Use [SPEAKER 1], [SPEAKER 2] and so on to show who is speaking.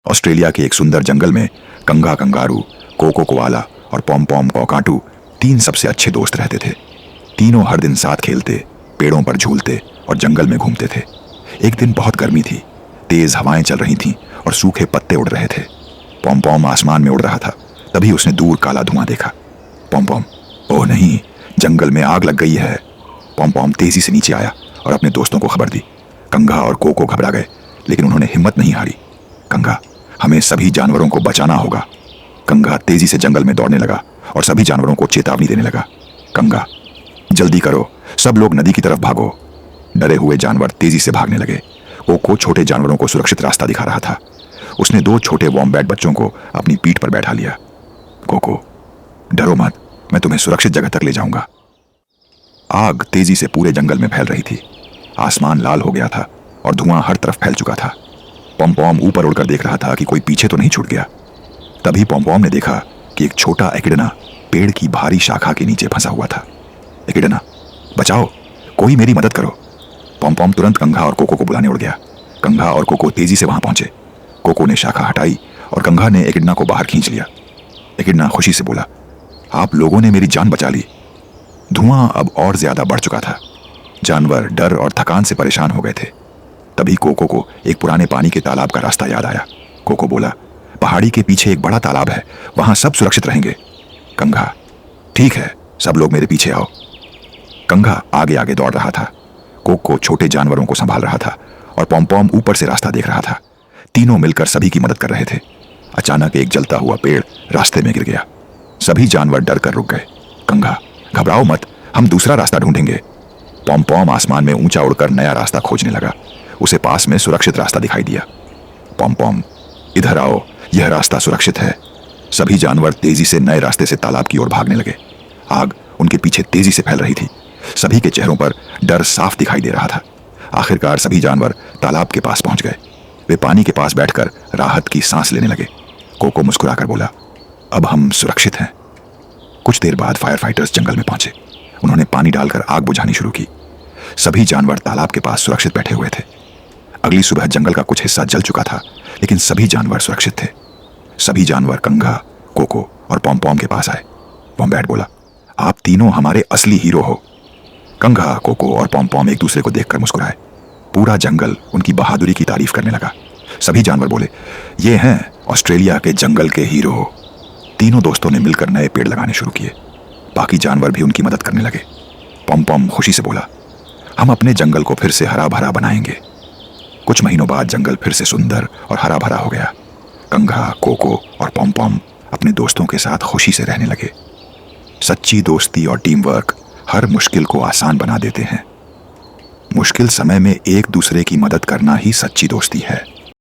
[SPEAKER 1] Australia के एक सुंदर जंगल में कंघा कंगारू, कोको कोआला और पॉम पॉम कॉकाटू तीन सबसे अच्छे दोस्त रहते थे। तीनों हर दिन साथ खेलते, पेड़ों पर झूलते और जंगल में घूमते थे। एक दिन बहुत गर्मी थी, तेज हवाएं चल रही थीं और सूखे पत्ते उड़ रहे थे। पॉम पॉम आसमान में उड़ रहा था, तभी उसने दूर काला धुआं देखा। पॉम पॉम, ओह नहीं, जंगल में आग लग गई है। पॉम पॉम तेजी से नीचे आया और अपने दोस्तों को खबर दी। कंघा और कोको घबरा गए, लेकिन उन्होंने हिम्मत नहीं हारी। कंघा, हमें सभी जानवरों को बचाना होगा। कंघा तेजी से जंगल में दौड़ने लगा और सभी जानवरों को चेतावनी देने लगा। कंघा, जल्दी करो, सब लोग नदी की तरफ भागो। डरे हुए जानवर तेजी से भागने लगे। कोको छोटे जानवरों को सुरक्षित रास्ता दिखा रहा था। उसने दो छोटे वॉम्बैट बच्चों को अपनी पीठ पर बैठा लिया। कोको, डरो मत, मैं तुम्हें सुरक्षित जगह तक ले जाऊंगा। आग तेजी से पूरे जंगल में फैल रही थी। आसमान लाल हो गया था और धुआं हर तरफ फैल चुका था। पॉम पॉम ऊपर उड़कर देख रहा था कि कोई पीछे तो नहीं छूट गया। तभी पॉम पॉम ने देखा कि एक छोटा एकिडना पेड़ की भारी शाखा के नीचे फंसा हुआ था। एकिडना, बचाओ, कोई मेरी मदद करो। पॉम पॉम तुरंत कंघा और कोको को बुलाने उड़ गया। कंघा और कोको तेजी से वहां पहुंचे। कोको ने शाखा हटाई और कंघा ने एकिडना को बाहर खींच लिया। एकिडना खुशी से बोला, आप लोगों ने मेरी जान बचा ली। धुआं अब और ज्यादा बढ़ चुका था। जानवर डर और थकान से परेशान हो गए थे। तभी कोको को एक पुराने पानी के तालाब का रास्ता याद आया। कोको बोला, पहाड़ी के पीछे एक बड़ा तालाब है, वहां सब सुरक्षित रहेंगे। कंघा, ठीक है, सब लोग मेरे पीछे आओ। कंघा आगे आगे दौड़ रहा था। कोको छोटे जानवरों को संभाल रहा था और पॉम पॉम ऊपर से रास्ता देख रहा था। तीनों मिलकर सभी की मदद कर रहे थे। अचानक एक जलता हुआ पेड़ रास्ते में गिर गया। सभी जानवर डर कर रुक गए। कंघा, घबराओ मत, हम दूसरा रास्ता ढूंढेंगे। पॉम पॉम आसमान में ऊंचा उड़कर नया रास्ता खोजने लगा। उसे पास में सुरक्षित रास्ता दिखाई दिया। पॉम पॉम, इधर आओ, यह रास्ता सुरक्षित है। सभी जानवर तेजी से नए रास्ते से तालाब की ओर भागने लगे। आग उनके पीछे तेजी से फैल रही थी। सभी के चेहरों पर डर साफ दिखाई दे रहा था। आखिरकार सभी जानवर तालाब के पास पहुंच गए। वे पानी के पास बैठकर राहत की सांस लेने लगे। कोको मुस्कुराकर बोला, अब हम सुरक्षित हैं। कुछ देर बाद फायर फाइटर्स जंगल में पहुंचे। उन्होंने पानी डालकर आग बुझानी शुरू की। सभी जानवर तालाब के पास सुरक्षित बैठे हुए थे। अगली सुबह जंगल का कुछ हिस्सा जल चुका था, लेकिन सभी जानवर सुरक्षित थे। सभी जानवर कंघा, कोको और पॉम पॉम के पास आए। वॉम्बैट बोला, आप तीनों हमारे असली हीरो हो। कंघा, कोको और पॉम पॉम एक दूसरे को देखकर मुस्कुराए। पूरा जंगल उनकी बहादुरी की तारीफ करने लगा। सभी जानवर बोले, ये हैं ऑस्ट्रेलिया के जंगल के हीरो। तीनों दोस्तों ने मिलकर नए पेड़ लगाने शुरू किए। बाकी जानवर भी उनकी मदद करने लगे। पॉम पॉम खुशी से बोला, हम अपने जंगल को फिर से हरा भरा बनाएंगे। कुछ महीनों बाद जंगल फिर से सुंदर और हरा भरा हो गया। कंघा, कोको और पॉम पॉम अपने दोस्तों के साथ खुशी से रहने लगे। सच्ची दोस्ती और टीम वर्क हर मुश्किल को आसान बना देते हैं। मुश्किल समय में एक दूसरे की मदद करना ही सच्ची दोस्ती है।